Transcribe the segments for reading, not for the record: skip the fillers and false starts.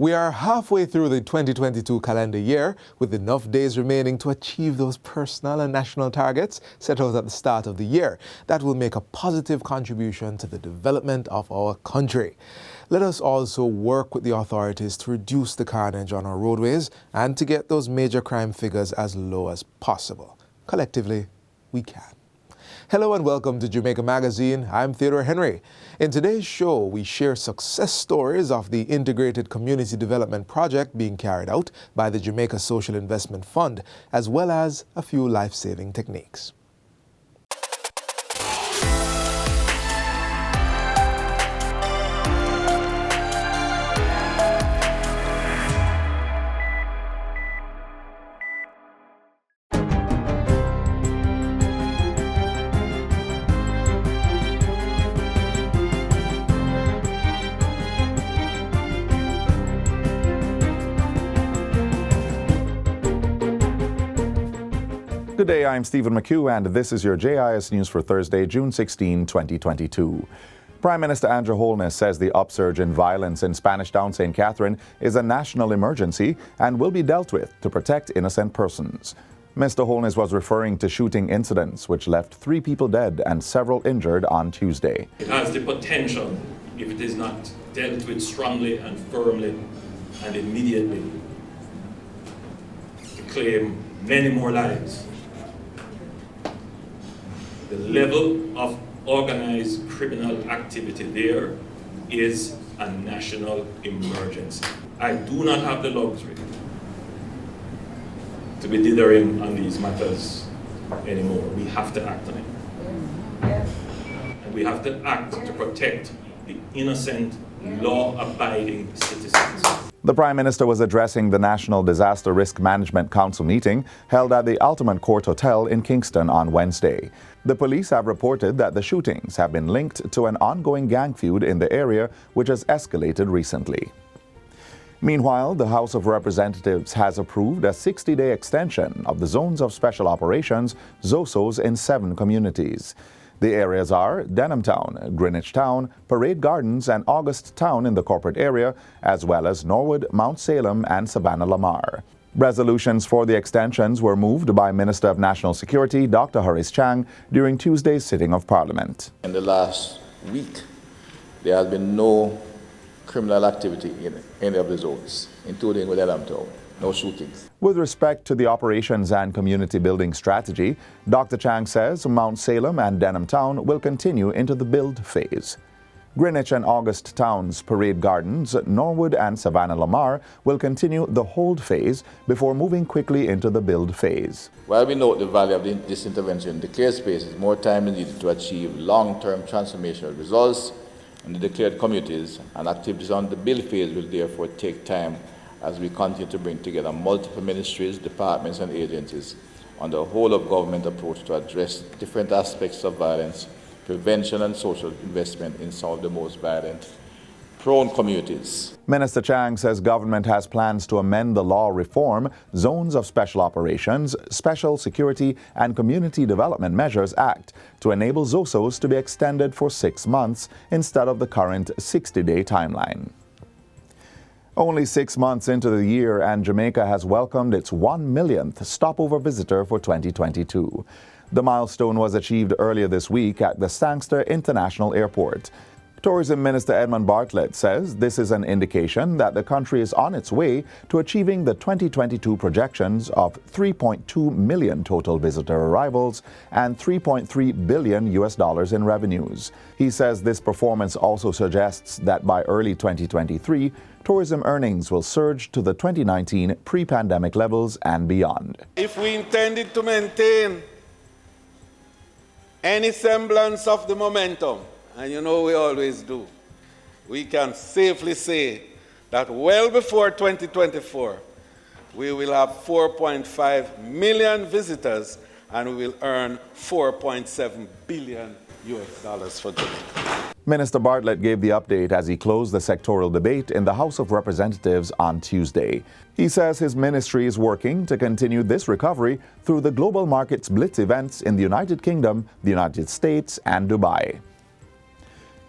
We are halfway through the 2022 calendar year, with enough days remaining to achieve those personal and national targets set out at the start of the year that will make a positive contribution to the development of our country. Let us also work with the authorities to reduce the carnage on our roadways and to get those major crime figures as low as possible. Collectively, we can. Hello and welcome to Jamaica Magazine. I'm Theodore Henry. In today's show, we share success stories of the integrated community development project being carried out by the Jamaica Social Investment Fund, as well as a few life-saving techniques. Good day, I'm Stephen McHugh, and this is your JIS News for Thursday, June 16, 2022. Prime Minister Andrew Holness says the upsurge in violence in Spanish Town, St. Catherine is a national emergency and will be dealt with to protect innocent persons. Mr. Holness was referring to shooting incidents which left 3 people dead and several injured on Tuesday. It has the potential, if it is not dealt with strongly and firmly and immediately, to claim many more lives. The level of organized criminal activity there is a national emergency. I do not have the luxury to be dithering on these matters anymore. We have to act on it. And we have to act to protect the innocent, law-abiding citizens. The Prime Minister was addressing the National Disaster Risk Management Council meeting held at the Ultimate Court Hotel in Kingston on Wednesday. The police have reported that the shootings have been linked to an ongoing gang feud in the area, which has escalated recently. Meanwhile, the House of Representatives has approved a 60-day extension of the Zones of Special Operations, ZOSOs, in 7 communities. The areas are Denham Town, Greenwich Town, Parade Gardens, and August Town in the corporate area, as well as Norwood, Mount Salem, and Savannah Lamar. Resolutions for the extensions were moved by Minister of National Security, Dr. Horace Chang, during Tuesday's sitting of Parliament. In the last week, there has been no criminal activity in any of the zones, including with Denham Town. No shootings. With respect to the operations and community building strategy, Dr. Chang says Mount Salem and Denham Town will continue into the build phase. Greenwich and August Town's Parade Gardens, Norwood and Savannah Lamar will continue the hold phase before moving quickly into the build phase. While we note the value of this intervention in declared spaces, more time is needed to achieve long-term transformational results in the declared communities, and activities on the build phase will therefore take time as we continue to bring together multiple ministries, departments, and agencies on the whole of government approach to address different aspects of violence, prevention, and social investment in some of the most violent-prone communities. Minister Chang says government has plans to amend the law reform Zones of Special Operations, Special Security, and Community Development Measures Act to enable ZOSOs to be extended for 6 months instead of the current 60-day timeline. Only 6 months into the year, and Jamaica has welcomed its 1 millionth stopover visitor for 2022. The milestone was achieved earlier this week at the Sangster International Airport. Tourism Minister Edmund Bartlett says this is an indication that the country is on its way to achieving the 2022 projections of 3.2 million total visitor arrivals and $3.3 billion in revenues. He says this performance also suggests that by early 2023, tourism earnings will surge to the 2019 pre-pandemic levels and beyond. If we intended to maintain any semblance of the momentum, and you know we always do, we can safely say that well before 2024, we will have 4.5 million visitors and we will earn $4.7 billion for Jamaica. Minister Bartlett gave the update as he closed the sectoral debate in the House of Representatives on Tuesday. He says his ministry is working to continue this recovery through the Global Markets Blitz events in the United Kingdom, the United States, and Dubai.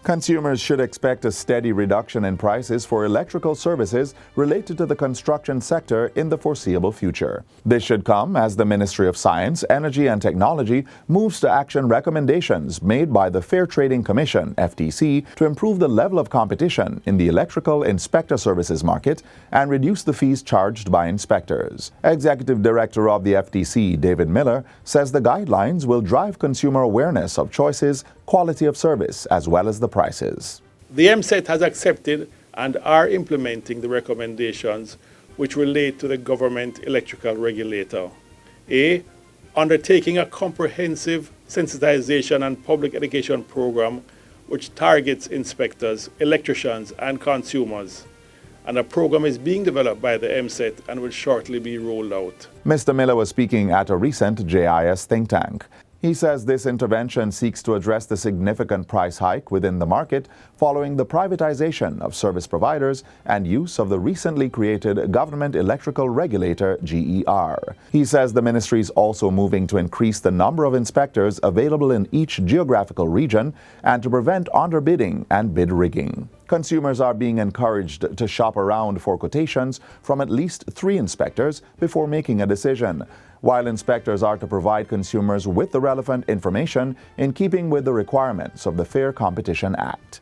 Consumers should expect a steady reduction in prices for electrical services related to the construction sector in the foreseeable future. This should come as the Ministry of Science, Energy and Technology moves to action recommendations made by the Fair Trading Commission, FTC, to improve the level of competition in the electrical inspector services market and reduce the fees charged by inspectors. Executive Director of the FTC, David Miller, says the guidelines will drive consumer awareness of choices, quality of service, as well as the prices. The MSET has accepted and are implementing the recommendations which relate to the government electrical regulator. A. Undertaking a comprehensive sensitization and public education program which targets inspectors, electricians, and consumers. And a program is being developed by the MSET and will shortly be rolled out. Mr. Miller was speaking at a recent JIS think tank. He says this intervention seeks to address the significant price hike within the market following the privatization of service providers and use of the recently created Government Electrical Regulator, GER. He says the ministry is also moving to increase the number of inspectors available in each geographical region and to prevent underbidding and bid rigging. Consumers are being encouraged to shop around for quotations from at least 3 inspectors before making a decision, while inspectors are to provide consumers with the relevant information in keeping with the requirements of the Fair Competition Act.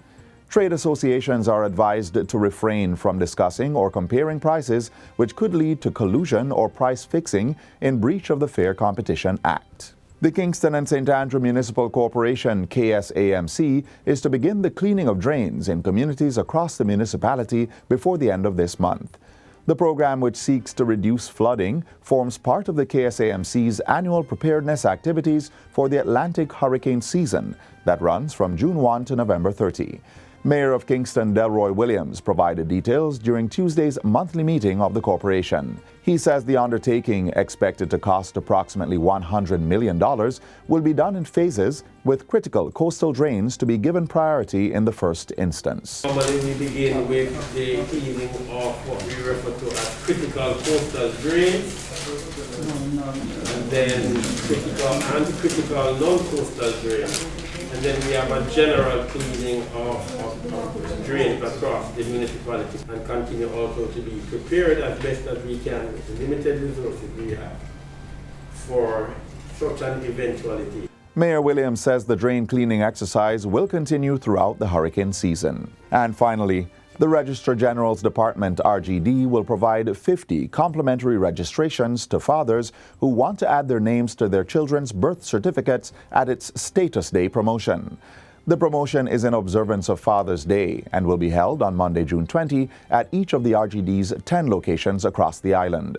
Trade associations are advised to refrain from discussing or comparing prices which could lead to collusion or price fixing in breach of the Fair Competition Act. The Kingston and St. Andrew Municipal Corporation, KSAMC, is to begin the cleaning of drains in communities across the municipality before the end of this month. The program, which seeks to reduce flooding, forms part of the KSAMC's annual preparedness activities for the Atlantic hurricane season that runs from June 1 to November 30. Mayor of Kingston, Delroy Williams, provided details during Tuesday's monthly meeting of the corporation. He says the undertaking, expected to cost approximately $100 million, will be done in phases, with critical coastal drains to be given priority in the first instance. Normally we begin with the cleaning of what we refer to as critical coastal drains, and then critical and critical non-coastal drains. And then we have a general cleaning of drains across the municipality and continue also to be prepared as best as we can with the limited resources we have for such an eventuality. Mayor Williams says the drain cleaning exercise will continue throughout the hurricane season. And finally, the Registrar General's Department, RGD, will provide 50 complimentary registrations to fathers who want to add their names to their children's birth certificates at its Status Day promotion. The promotion is in observance of Father's Day and will be held on Monday, June 20 at each of the RGD's 10 locations across the island.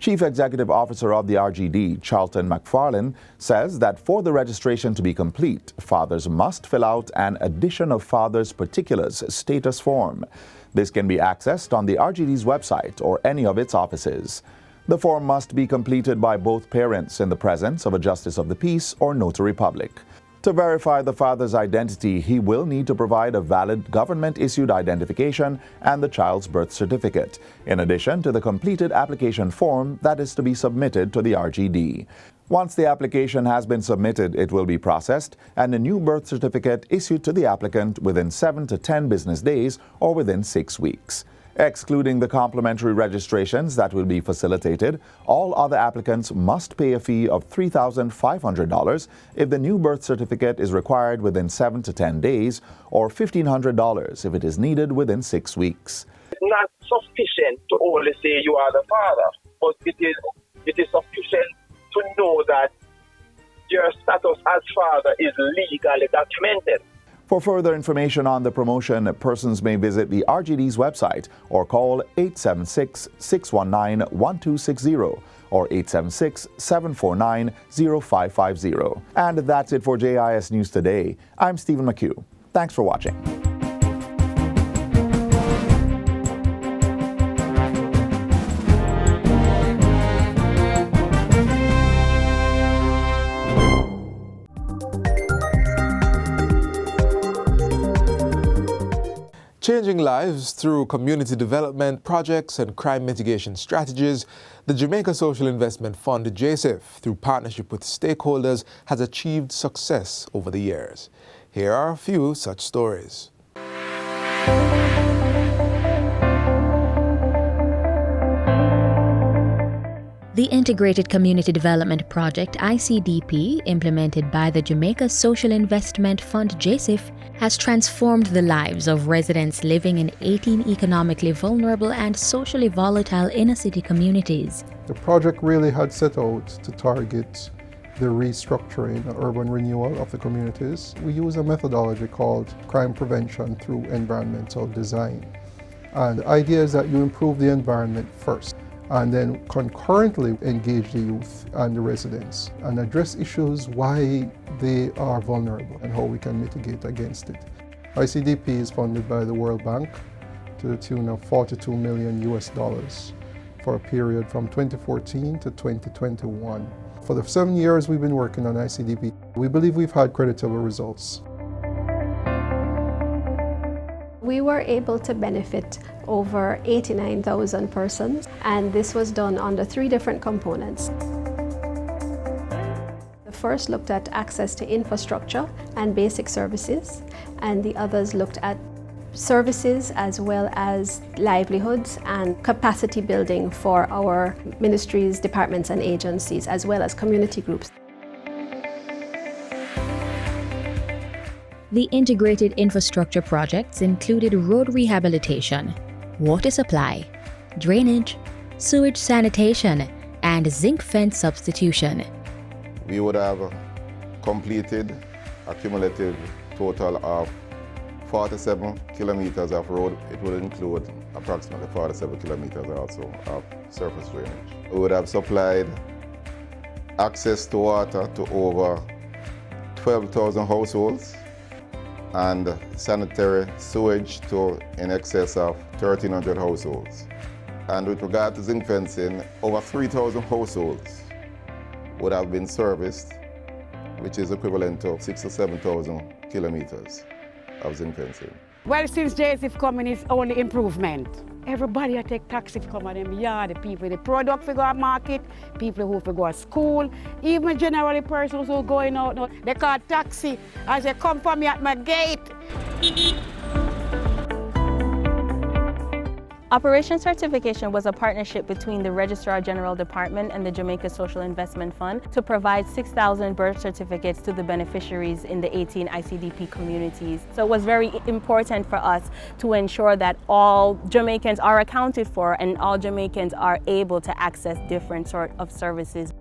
Chief Executive Officer of the RGD, Charlton McFarlane, says that for the registration to be complete, fathers must fill out an Addition of Father's Particulars status form. This can be accessed on the RGD's website or any of its offices. The form must be completed by both parents in the presence of a Justice of the Peace or Notary Public. To verify the father's identity, he will need to provide a valid government-issued identification and the child's birth certificate, in addition to the completed application form that is to be submitted to the RGD. Once the application has been submitted, it will be processed and a new birth certificate issued to the applicant within 7 to 10 business days or within 6 weeks. Excluding the complimentary registrations that will be facilitated, all other applicants must pay a fee of $3,500 if the new birth certificate is required within 7 to 10 days, or $1,500 if it is needed within 6 weeks. It's not sufficient to only say you are the father, but it is sufficient to know that your status as father is legally documented. For further information on the promotion, persons may visit the RGD's website or call 876-619-1260 or 876-749-0550. And that's it for JIS News Today. I'm Stephen McHugh. Thanks for watching. Changing lives through community development projects and crime mitigation strategies, the Jamaica Social Investment Fund, JSIF, through partnership with stakeholders, has achieved success over the years. Here are a few such stories. The Integrated Community Development Project, ICDP, implemented by the Jamaica Social Investment Fund, JSIF, has transformed the lives of residents living in 18 economically vulnerable and socially volatile inner-city communities. The project really had set out to target the restructuring and urban renewal of the communities. We use a methodology called crime prevention through environmental design. And the idea is that you improve the environment first, and then concurrently engage the youth and the residents and address issues why they are vulnerable and how we can mitigate against it. ICDP is funded by the World Bank to the tune of $42 million for a period from 2014 to 2021. For the 7 years we've been working on ICDP, we believe we've had creditable results. We were able to benefit over 89,000 persons, and this was done under 3 different components. The first looked at access to infrastructure and basic services, and the others looked at services as well as livelihoods and capacity building for our ministries, departments and agencies, as well as community groups. The integrated infrastructure projects included road rehabilitation, water supply, drainage, sewage sanitation, and zinc fence substitution. We would have completed a cumulative total of 47 kilometers of road. It would include approximately 47 kilometers also of surface drainage. We would have supplied access to water to over 12,000 households and sanitary sewage to in excess of 1,300 households. And with regard to zinc fencing, over 3,000 households would have been serviced, which is equivalent to 6,000 to 7,000 kilometers of zinc fencing. Well, since JSIF coming, it's only improvement. Everybody take taxi to come on them yard, the people, the product for go to market, people who for go to school, even generally persons who going out now, they call taxi as they come for me at my gate. Operation Certification was a partnership between the Registrar General Department and the Jamaica Social Investment Fund to provide 6,000 birth certificates to the beneficiaries in the 18 ICDP communities. So it was very important for us to ensure that all Jamaicans are accounted for and all Jamaicans are able to access different sort of services.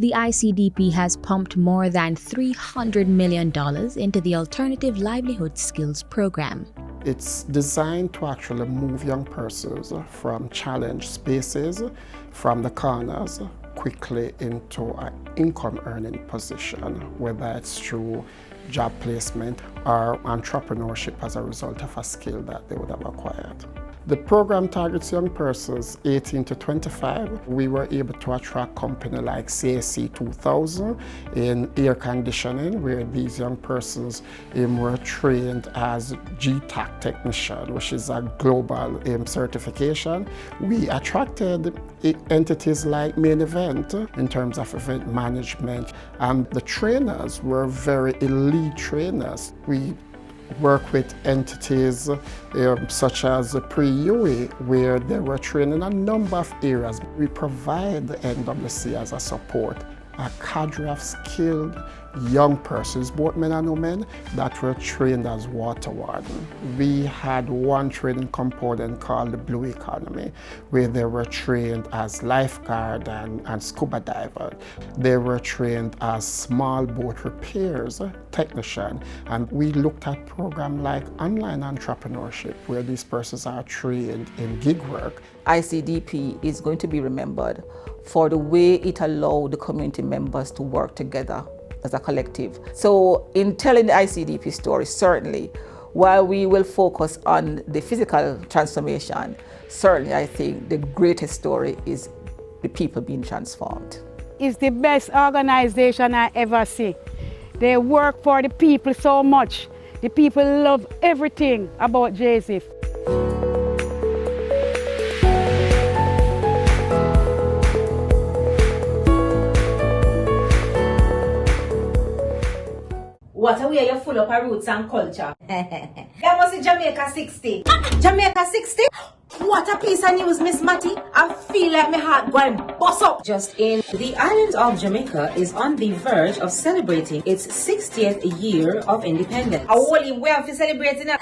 The ICDP has pumped more than $300 million into the Alternative Livelihood Skills Program. It's designed to actually move young persons from challenged spaces, from the corners, quickly into an income-earning position, whether it's through job placement or entrepreneurship as a result of a skill that they would have acquired. The program targets young persons 18 to 25. We were able to attract companies like CAC 2000 in air conditioning, where these young persons were trained as GTAC technician, which is a global certification. We attracted entities like Main Event in terms of event management, and the trainers were very elite trainers. We work with entities such as Pre-UE, where they were trained in a number of areas. We provide the NWC as a support, a cadre of skilled young persons, both men and women, that were trained as water warden. We had one training component called the Blue Economy, where they were trained as lifeguard and scuba diver. They were trained as small boat repairs technician, and we looked at programs like online entrepreneurship, where these persons are trained in gig work. ICDP is going to be remembered for the way it allowed the community members to work together as a collective. So in telling the ICDP story, certainly, while we will focus on the physical transformation, certainly I think the greatest story is the people being transformed. It's the best organization I ever see. They work for the people so much. The people love everything about JSIF. What a way you're full of our roots and culture. That must be Jamaica 60. Jamaica 60? What a piece of news, Miss Matty. I feel like my heart going bust up. Just in, the island of Jamaica is on the verge of celebrating its 60th year of independence. A whole way of celebrating it.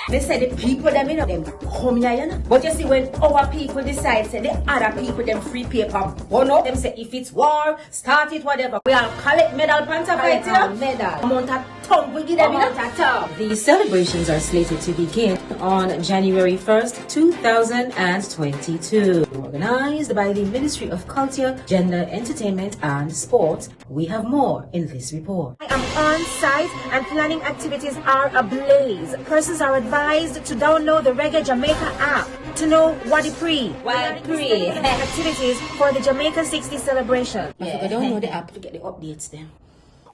They say the people them come here, you know. But you see, when our people decide, say the other people them free paper, them say if it's war, start it, whatever. We all collect medal pants up right here. Medal. Amount of tongue we give them, you know. The celebrations are slated to begin on January 1st, 2022. Organized by the Ministry of Culture, Gender, Entertainment and Sport. We have more in this report. I am on site and planning activities are ablaze. Persons are advised to download the Reggae Jamaica app to know what it pre. Activities for the Jamaica 60 celebration. Yeah. I download the app to get the updates then.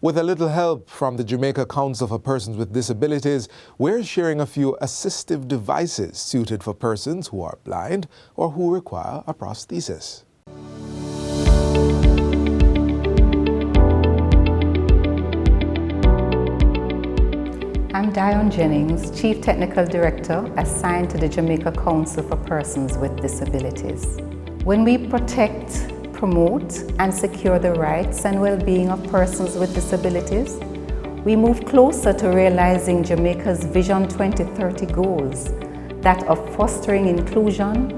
With a little help from the Jamaica Council for Persons with Disabilities, we're sharing a few assistive devices suited for persons who are blind or who require a prosthesis. I'm Dion Jennings, Chief Technical Director assigned to the Jamaica Council for Persons with Disabilities. When we protect, promote and secure the rights and well-being of persons with disabilities, we move closer to realizing Jamaica's Vision 2030 goals, that of fostering inclusion,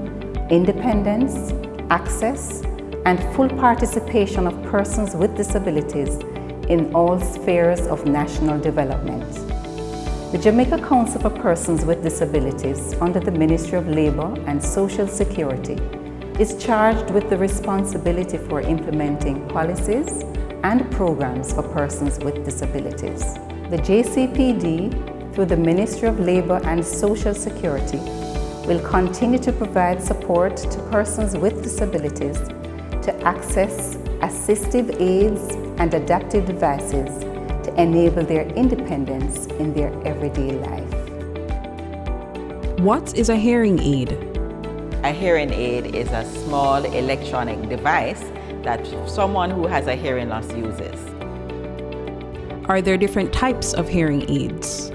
independence, access, and full participation of persons with disabilities in all spheres of national development. The Jamaica Council for Persons with Disabilities, under the Ministry of Labour and Social Security, is charged with the responsibility for implementing policies and programs for persons with disabilities. The JCPD, through the Ministry of Labour and Social Security, will continue to provide support to persons with disabilities to access assistive aids and adaptive devices to enable their independence in their everyday life. What is a hearing aid? A hearing aid is a small electronic device that someone who has a hearing loss uses. Are there different types of hearing aids?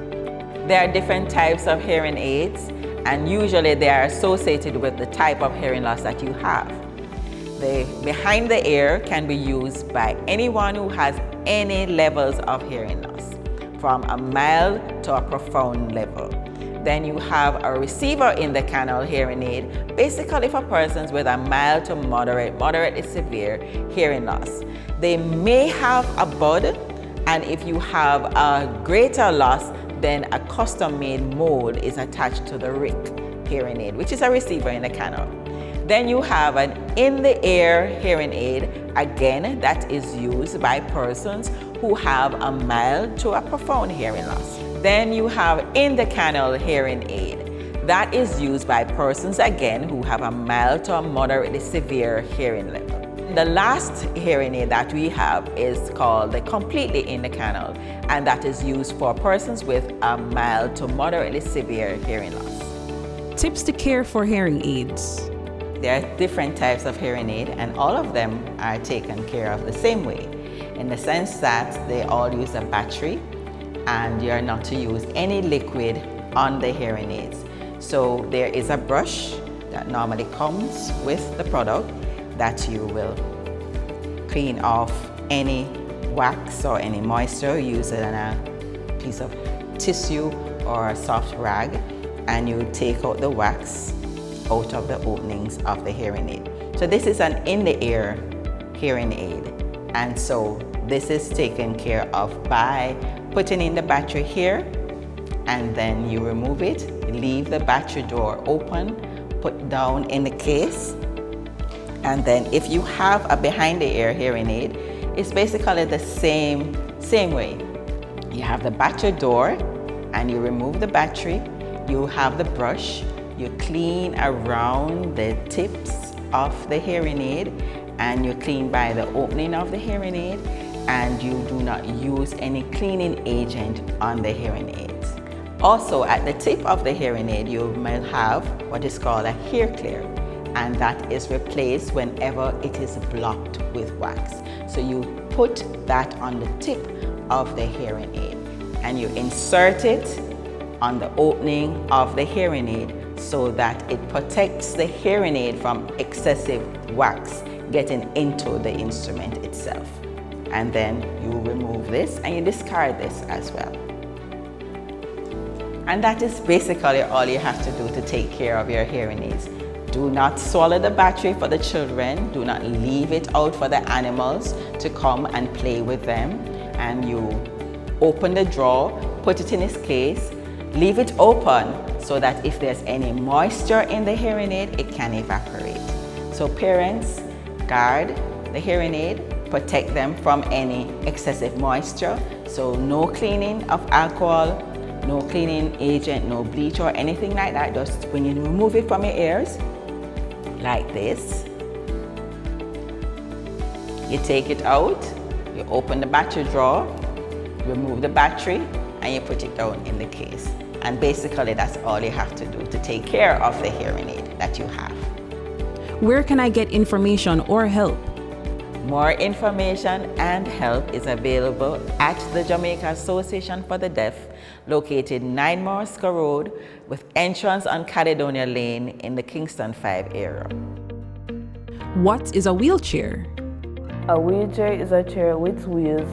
There are different types of hearing aids, and usually they are associated with the type of hearing loss that you have. The behind the ear can be used by anyone who has any levels of hearing loss, from a mild to a profound level. Then you have a receiver in the canal hearing aid, basically for persons with a mild to moderately severe hearing loss. They may have a bud, and if you have a greater loss, then a custom-made mold is attached to the RIC hearing aid, which is a receiver in the canal. Then you have an in-the-ear hearing aid, again, that is used by persons who have a mild to a profound hearing loss. Then you have in-the-canal hearing aid. That is used by persons, again, who have a mild to a moderately severe hearing level. The last hearing aid that we have is called the completely in the canal, and that is used for persons with a mild to moderately severe hearing loss. Tips to care for hearing aids. There are different types of hearing aid, and all of them are taken care of the same way, in the sense that they all use a battery, and you're not to use any liquid on the hearing aids. So there is a brush that normally comes with the product that you will clean off any wax or any moisture. Use it on a piece of tissue or a soft rag, and you take out the wax out of the openings of the hearing aid. So this is an in-the-ear hearing aid, and so this is taken care of by putting in the battery here, and then you remove it, leave the battery door open, put down in the case, and then if you have a behind-the-ear hearing aid, it's basically the same way. You have the battery door, and you remove the battery, you have the brush, you clean around the tips of the hearing aid, and you clean by the opening of the hearing aid, and you do not use any cleaning agent on the hearing aids. Also, at the tip of the hearing aid, you may have what is called a hair clear, and that is replaced whenever it is blocked with wax. So you put that on the tip of the hearing aid. and you insert it on the opening of the hearing aid so that it protects the hearing aid from excessive wax getting into the instrument itself. And then you remove this and you discard this as well. And that is basically all you have to do to take care of your hearing aids. Do not swallow the battery for the children. Do not leave it out for the animals to come and play with them. And you open the drawer, put it in its case, leave it open so that if there's any moisture in the hearing aid, it can evaporate. So parents, guard the hearing aid, protect them from any excessive moisture. So no cleaning of alcohol, no cleaning agent, no bleach or anything like that. Just when you remove it from your ears, like this, you take it out, you open the battery drawer, remove the battery, and you put it down in the case. And basically that's all you have to do to take care of the hearing aid that you have. Where can I get information or help? More information and help is available at the Jamaica Association for the Deaf, located 9 Morisco Road with entrance on Caledonia Lane in the Kingston 5 area. What is a wheelchair? A wheelchair is a chair with wheels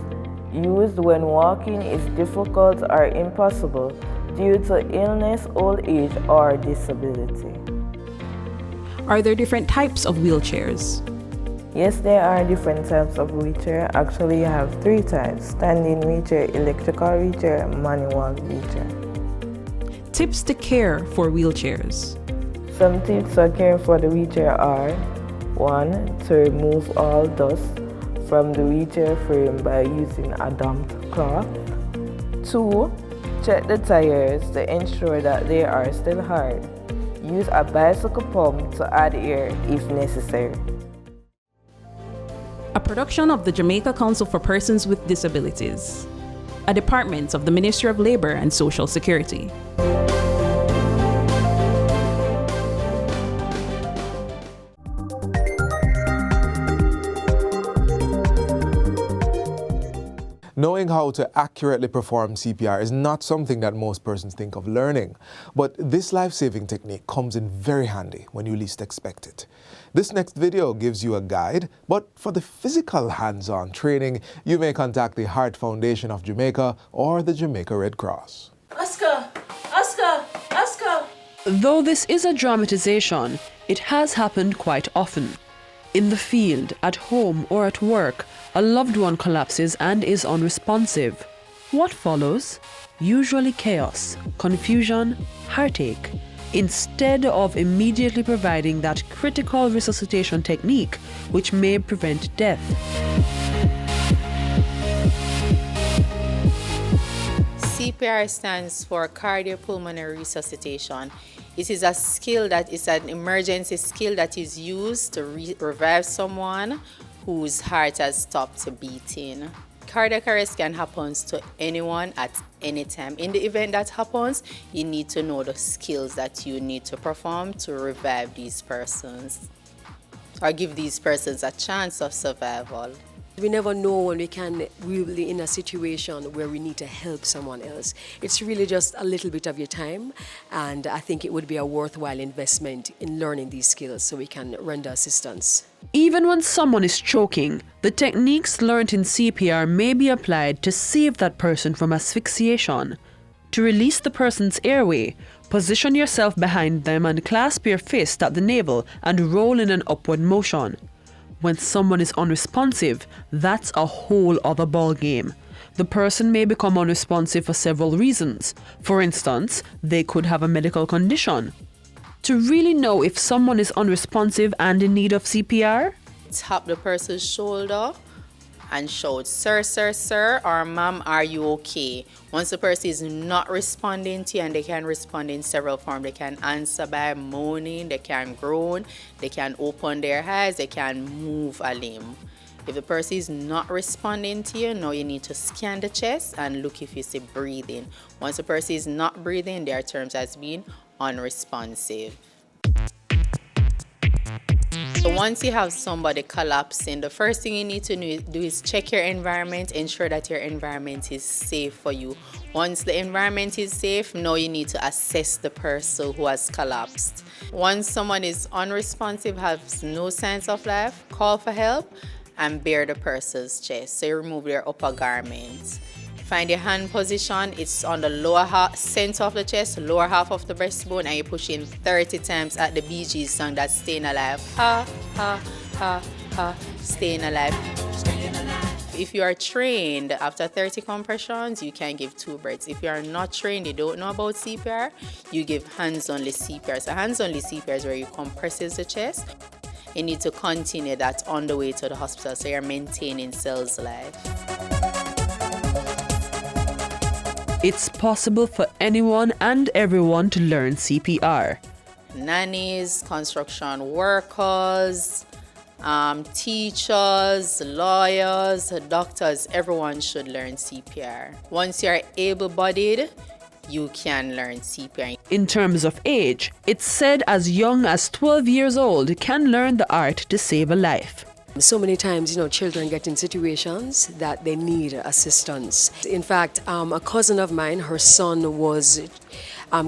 used when walking is difficult or impossible due to illness, old age, or disability. Are there different types of wheelchairs? Yes, there are different types of wheelchair. Actually, you have 3 types: standing wheelchair, electrical wheelchair, and manual wheelchair. Tips to care for wheelchairs. Some tips for caring for the wheelchair are: 1. To remove all dust from the wheelchair frame by using a damp cloth. 2. Check the tires to ensure that they are still hard. Use a bicycle pump to add air if necessary. A production of the Jamaica Council for Persons with Disabilities, a department of the Ministry of Labour and Social Security. Knowing how to accurately perform CPR is not something that most persons think of learning, but this life-saving technique comes in very handy when you least expect it. This next video gives you a guide, but for the physical hands-on training, you may contact the Heart Foundation of Jamaica or the Jamaica Red Cross. Oscar! Oscar! Oscar! Though this is a dramatization, it has happened quite often. In the field, at home, or at work, a loved one collapses and is unresponsive. What follows? Usually chaos, confusion, heartache, instead of immediately providing that critical resuscitation technique which may prevent death. CPR stands for cardiopulmonary resuscitation. It is a skill that is an emergency skill that is used to revive someone whose heart has stopped beating. Cardiac arrest can happen to anyone at any time. In the event that happens, you need to know the skills that you need to perform to revive these persons or give these persons a chance of survival. We never know when we can really in a situation where we need to help someone else. It's really just a little bit of your time, and I think it would be a worthwhile investment in learning these skills so we can render assistance. Even when someone is choking, the techniques learned in CPR may be applied to save that person from asphyxiation. To release the person's airway, position yourself behind them and clasp your fist at the navel and roll in an upward motion. When someone is unresponsive, that's a whole other ballgame. The person may become unresponsive for several reasons. For instance, they could have a medical condition. To really know if someone is unresponsive and in need of CPR, tap the person's shoulder and shout, "Sir, sir, sir," or "Ma'am, are you okay?" Once the person is not responding to you, and they can respond in several forms. They can answer by moaning, they can groan, they can open their eyes, they can move a limb. If the person is not responding to you, now you need to scan the chest and look if you see breathing. Once the person is not breathing, they are termed as being unresponsive. So once you have somebody collapsing, the first thing you need to do is check your environment, ensure that your environment is safe for you. Once the environment is safe, now you need to assess the person who has collapsed. Once someone is unresponsive, has no signs of life, call for help and bare the person's chest. So you remove their upper garments. Find your hand position, it's on the lower half, center of the chest, lower half of the breastbone, and you push in 30 times at the Bee Gees song, that's Staying Alive. Ha, ha, ha, ha, Staying Alive. If you are trained, after 30 compressions, you can give 2 breaths. If you are not trained, you don't know about CPR, you give hands-only CPR. So hands-only CPR is where you compresses the chest. You need to continue that on the way to the hospital, so you're maintaining cell's life. It's possible for anyone and everyone to learn CPR. Nannies, construction workers, teachers, lawyers, doctors, everyone should learn CPR. Once you're able-bodied, you can learn CPR. In terms of age, it's said as young as 12 years old can learn the art to save a life. So many times, children get in situations that they need assistance. In fact, a cousin of mine, her son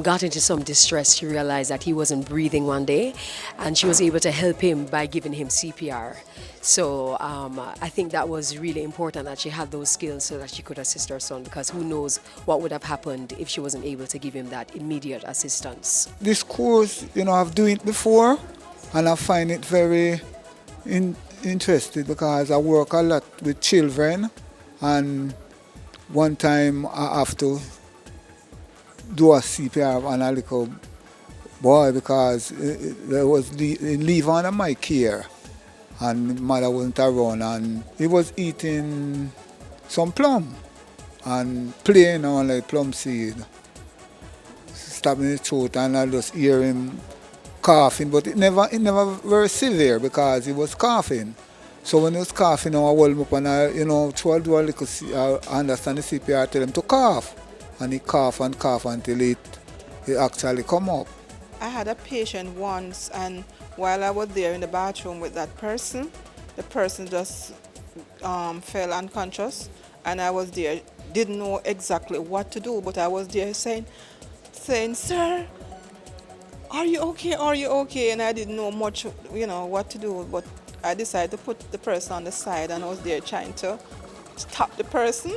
got into some distress. She realized that he wasn't breathing one day, and she was able to help him by giving him CPR. So I think that was really important that she had those skills so that she could assist her son, because who knows what would have happened if she wasn't able to give him that immediate assistance. This course, I've done it before, and I find it very interesting because I work a lot with children, and one time I have to do a CPR on a little boy because there was leave under my care and mother wasn't around, and he was eating some plum and playing on like plum seed, stabbing his throat, and I just hear him coughing, but it never very severe because he was coughing. So when he was coughing, I hold him up and I try to do a little, I understand the CPR, tell him to cough. And he cough and cough until it actually come up. I had a patient once, and while I was there in the bathroom with that person, the person just fell unconscious, and I was there, didn't know exactly what to do, but I was there saying, "Sir, are you okay? Are you okay?" And I didn't know much, what to do, but I decided to put the person on the side, and I was there trying to stop the person.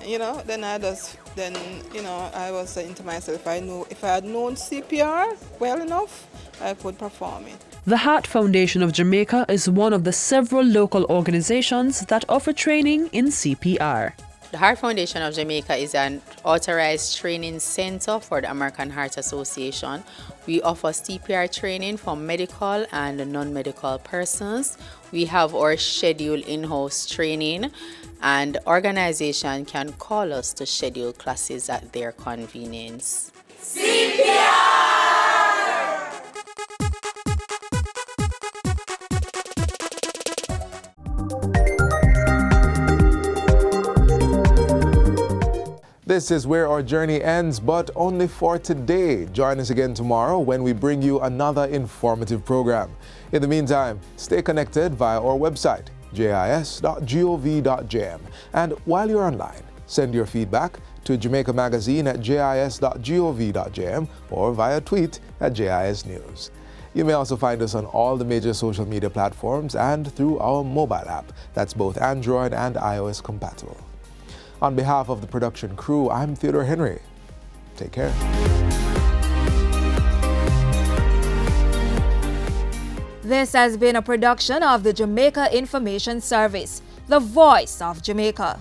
Then I was saying to myself, if I had known CPR well enough, I could perform it. The Heart Foundation of Jamaica is one of the several local organizations that offer training in CPR. The Heart Foundation of Jamaica is an authorized training center for the American Heart Association. We offer CPR training for medical and non-medical persons. We have our scheduled in-house training, and organization can call us to schedule classes at their convenience. CPR! This is where our journey ends, but only for today. Join us again tomorrow when we bring you another informative program. In the meantime, stay connected via our website, jis.gov.jm. And while you're online, send your feedback to Jamaica Magazine at jis.gov.jm or via tweet at JISnews. You may also find us on all the major social media platforms and through our mobile app that's both Android and iOS compatible. On behalf of the production crew, I'm Theodore Henry. Take care. This has been a production of the Jamaica Information Service, the voice of Jamaica.